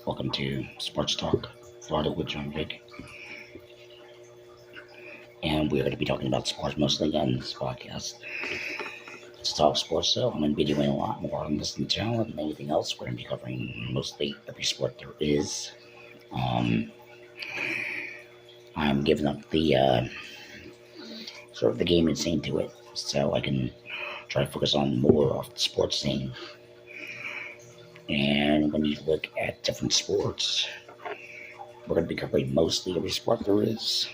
Welcome to Sports Talk, Florida with John Vic. And we're going to be talking about sports mostly on this podcast. Let's talk sports, so I'm going to be doing a lot more on this channel than anything else. We're going to be covering mostly every sport there is. I'm giving up the sort of the gaming scene to it, so I can try to focus on more of the sports scene. And when you look at different sports, we're going to be covering mostly every sport there is.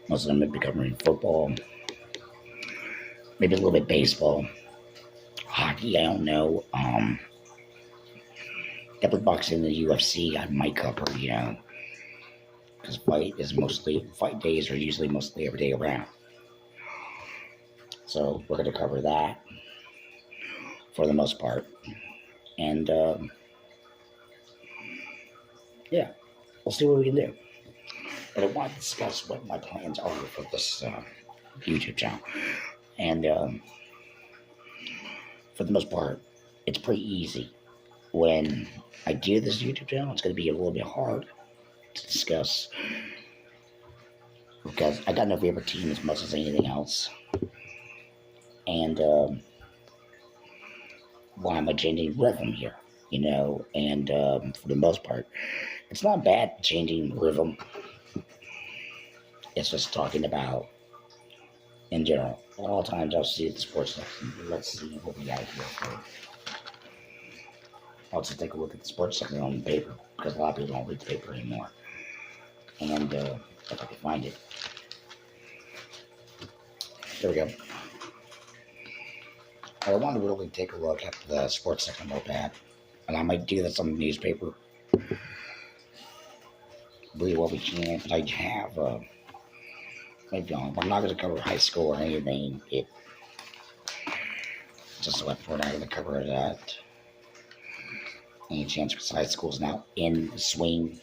Most of them going to be covering football, maybe a little bit baseball, hockey, I don't know. Definitely boxing and the UFC I might cover, because fight days are usually mostly every day around. So we're going to cover that for the most part. And yeah, we'll see what we can do. But I want to discuss what my plans are for this YouTube channel. And for the most part, it's pretty easy. When I do this YouTube channel, it's going to be a little bit hard to discuss because I got no favorite team as much as anything else. And why am I changing rhythm here? And for the most part, it's not bad changing rhythm. It's just talking about in general. At all times, I'll see the sports section. Let's see what we got here for. I'll just take a look at the sports section on the paper because a lot of people don't read the paper anymore. And if I can find it. There we go. I want to really take a look at the sports section real bad. And I might do this on the newspaper. Really what we can. But I have, I'm not going to cover high school or anything. Just so we're not going to cover that. Any chance because high school is now in the swing.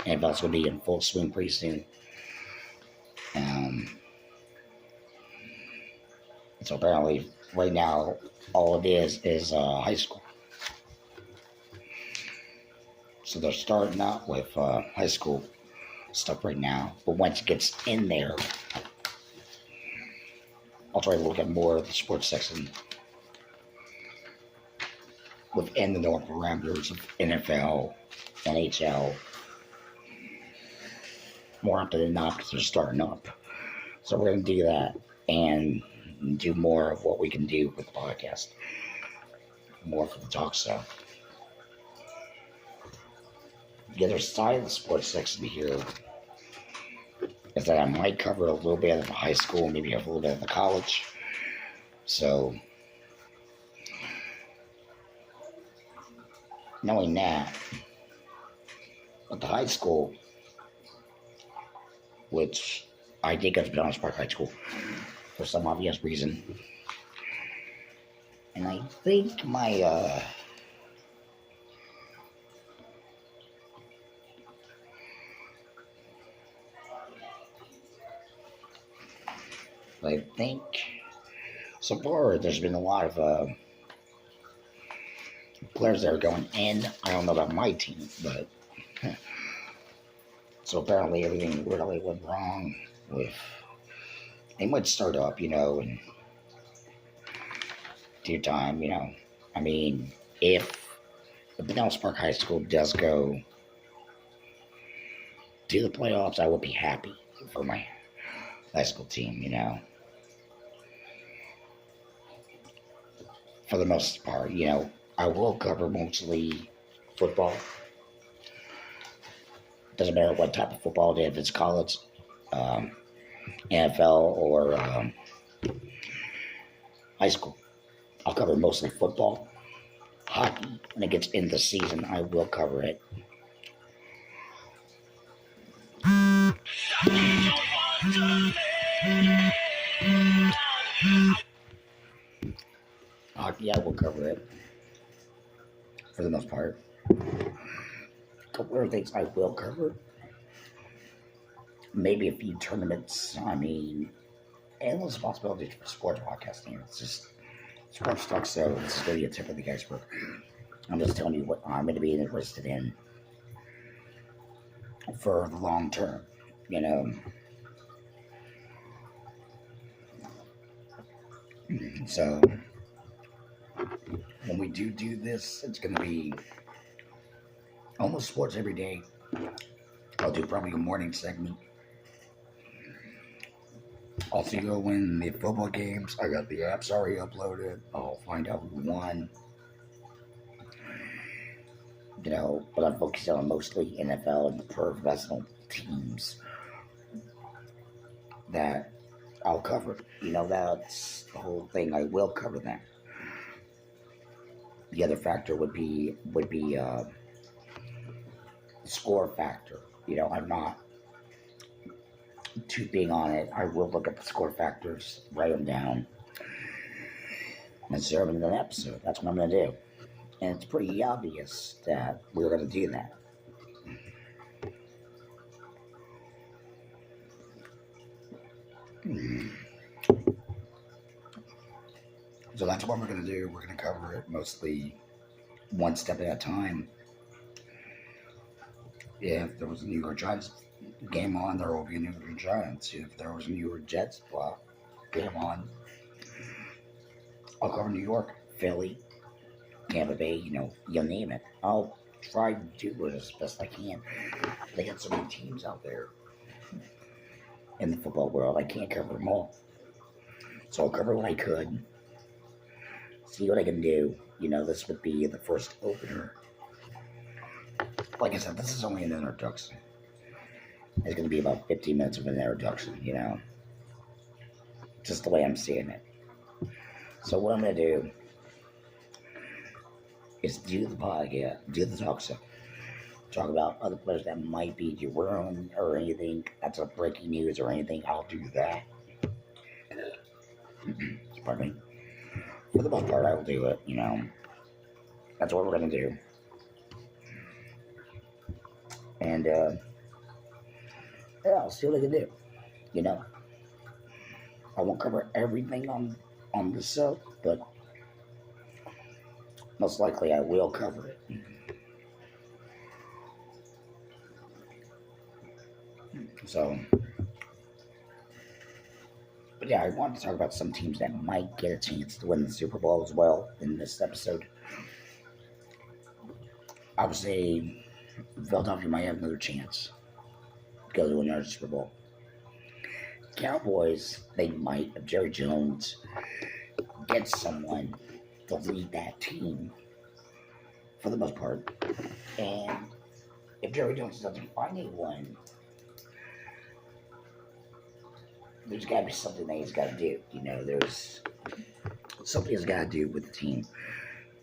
And NFL's going to be in full swing pretty soon. So apparently, right now, all it is high school. So they're starting out with high school stuff right now. But once it gets in there, I'll try to look at more of the sports section within the normal parameters of NFL, NHL. More often than not, because they're starting up. So we're going to do that and do more of what we can do with the podcast. More for the talk stuff. The other side of the sports section here is that I might cover a little bit of the high school, maybe a little bit of the college. So, knowing that, with the high school, which I did go to Belleville Park High School for some obvious reason. And I think so far there's been a lot of players that are going in. I don't know about my team, but so apparently everything really went wrong with. They might start up, in due time, I mean, if the Pinellas Park High School does go to the playoffs, I will be happy for my high school team, For the most part, I will cover mostly football. Doesn't matter what type of football it is, if it's college, NFL, or high school. I'll cover mostly football. Hockey, when it gets into the season, I will cover it. Hockey, I will cover it. For the most part. A couple other things I will cover. Maybe a few tournaments. I mean, endless possibilities for sports podcasting. It's just sports talk, so this is going to be a tip of the iceberg. I'm just telling you what I'm going to be interested in for the long term. You know, so when we do this, it's going to be almost sports every day. I'll do probably a morning segment. I'll see you when the football games. I got the apps already uploaded. I'll find out who won. You know, but I'm focused on mostly NFL and professional teams that I'll cover. You know, that's the whole thing. I will cover that. The other factor would be score factor. You know, I'm not too big on it. I will look at the score factors, write them down, and serve them in an episode. That's what I'm going to do. And it's pretty obvious that we're going to do that. So that's what we're going to do. We're going to cover it mostly one step at a time. If there was a New York Giants game on, there will be a New York Giants. If there was a New York Jets game on, I'll cover New York, Philly, Tampa Bay, you know, you name it. I'll try to do it as best I can. They got so many teams out there in the football world, I can't cover them all. So I'll cover what I could, see what I can do. You know, this would be the first opener. Like I said, this is only an introduction. It's going to be about 15 minutes of an introduction, you know. Just the way I'm seeing it. So what I'm going to do is do the podcast, do the talk show. Talk about other players that might be Jerome or anything that's a breaking news or anything. I'll do that. Pardon me. For the most part, I will do it, you know. That's what we're going to do. And, yeah, I'll see what I can do. You know, I won't cover everything on the show, but most likely I will cover it. So, but yeah, I wanted to talk about some teams that might get a chance to win the Super Bowl as well in this episode. I would say Philadelphia might have another chance to go to another Super Bowl. Cowboys, they might, if Jerry Jones gets someone to lead that team for the most part. And if Jerry Jones doesn't find anyone, there's got to be something that he's got to do. You know, there's something he's got to do with the team.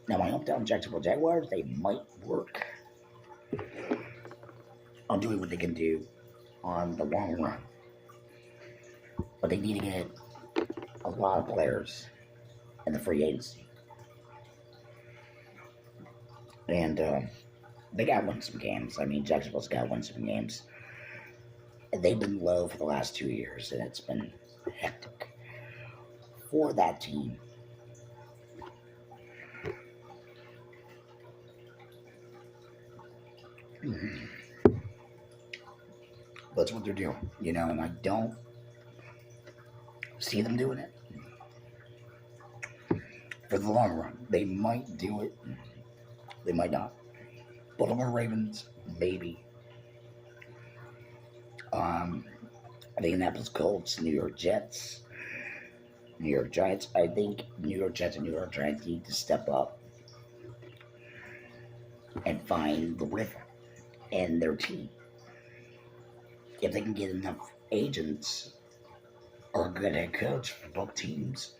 Now, my hometown Jacksonville Jaguars, they might work on doing what they can do on the long run. But they need to get a lot of players in the free agency. And they got to win some games. I mean, Jacksonville's got to win some games. And they've been low for the last 2 years, and it's been hectic for that team. That's what they're doing, you know, and I don't see them doing it for the long run. They might do it, they might not. Baltimore Ravens, maybe. The Indianapolis Colts, New York Jets, New York Giants. I think New York Jets and New York Giants need to step up and find the rhythm in their team. If they can get enough agents or a good head coach for both teams,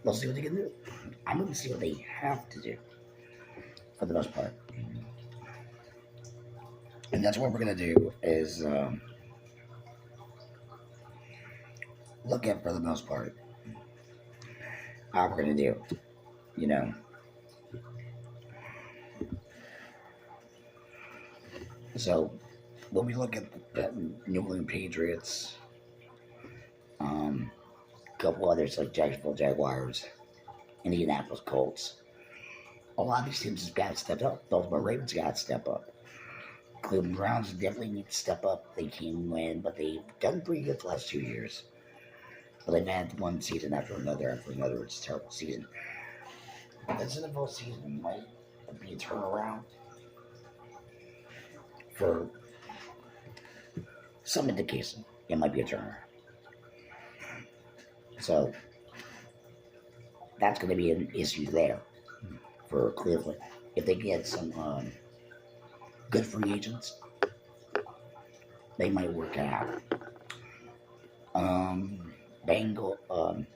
we'll see what they can do. I'm going to see what they have to do for the most part. And that's what we're going to do is look at, for the most part, how we're going to do, you know. So, when we look at the New England Patriots, a couple others like Jacksonville Jaguars, Indianapolis Colts, A lot of these teams have got to step up. Baltimore Ravens got to step up. Cleveland Browns definitely need to step up. They can win, but they've done pretty good the last 2 years. But they've had one season after another after another. It's a terrible season. This NFL season might be a turnaround for some indication. It might be a turnaround. So that's going to be an issue there for Cleveland. If they get some good free agents, they might work it out.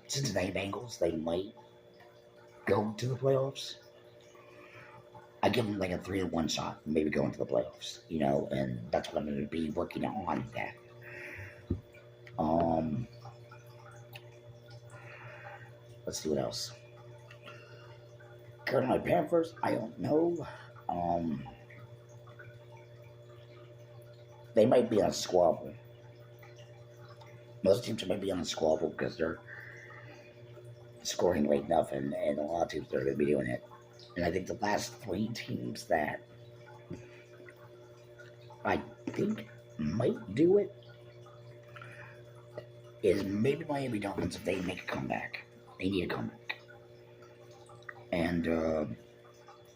Cincinnati Bengals, they might go to the playoffs. I give them like a 3-1 shot, maybe go into the playoffs, and that's what I'm going to be working on that. Let's see what else. Carolina Panthers, I don't know. They might be on a squabble. Most teams might be on a squabble because they're scoring late enough, and a lot of teams are going to be doing it. And I think the last 3 teams that I think might do it is maybe Miami Dolphins if they make a comeback. They need a comeback. And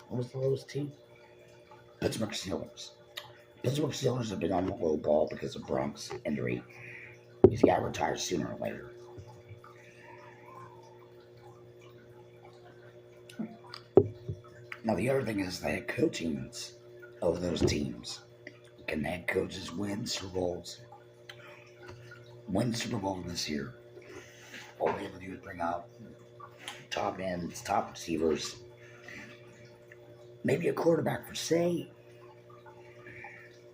what was the lowest team? Pittsburgh Steelers. Pittsburgh Steelers have been on the low ball because of Bronk's injury. He's got to retire sooner or later. Now, the other thing is the head coachings of those teams. Can the head coaches win Super Bowls? Win the Super Bowl this year. All we have to do is bring out top ends, top receivers, maybe a quarterback for say,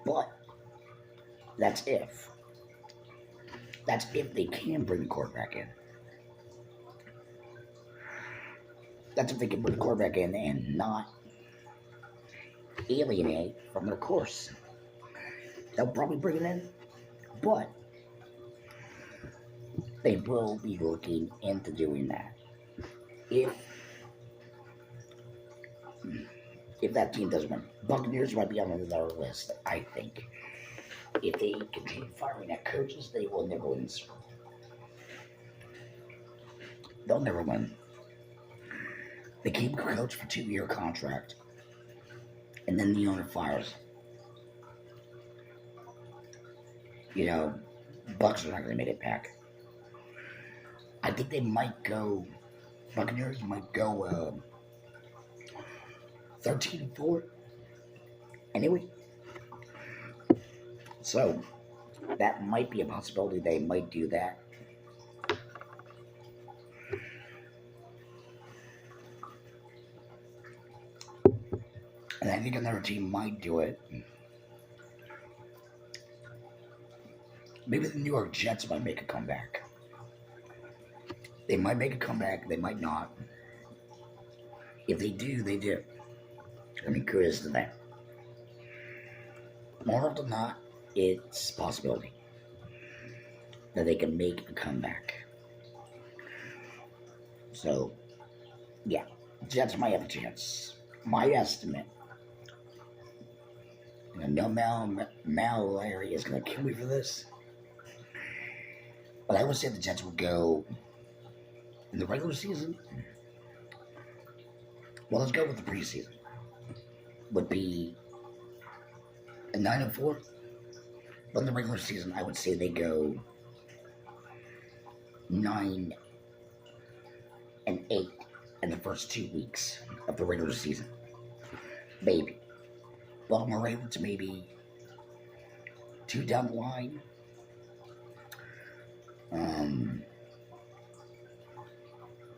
but that's if. That's if they can bring the quarterback in. That's if they can bring the quarterback in and not alienate from their course. They'll probably bring it in, but they will be looking into doing that. If that team doesn't win, Buccaneers might be on another list, I think. If they continue firing at coaches, they will never win the Super Bowl. They'll never win. They keep a coach for a 2-year contract, and then the owner fires. Bucs are not going to make it back. I think they might go. Buccaneers might go 13-4. Anyway, so that might be a possibility. They might do that. And I think another team might do it. Maybe the New York Jets might make a comeback. They might make a comeback. They might not. If they do, they do. I mean, kudos to them. More often than not, it's a possibility that they can make a comeback. So, yeah, Jets might have a chance. My estimate. I know Mal Larry is going to kill me for this. But I would say the Jets would go in the regular season. Well, let's go with the preseason. Would be a 9-4. But in the regular season, I would say they go 9-8 in the first 2 weeks of the regular season. Maybe. Baltimore Ravens maybe 2 down the line.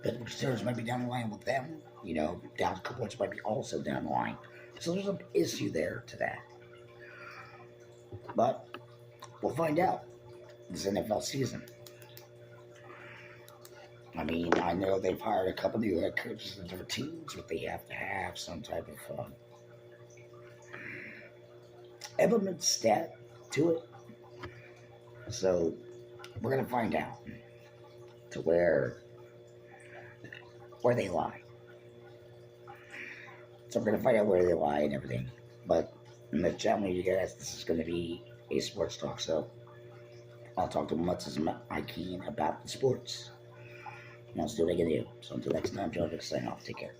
Pittsburgh Steelers might be down the line with them. Dallas Cowboys might be also down the line. So there's an issue there to that. But we'll find out this NFL season. I mean, I know they've hired a couple new head coaches in different teams, but they have to have some type of element stat to it. So we're going to find out to where they lie. So we're gonna find out where they lie and everything. But in the channel, you guys, this is gonna be a sports talk. So I'll talk to much as I can about the sports. And I'll see what I can do. So until next time, Jonah, sign off. Take care.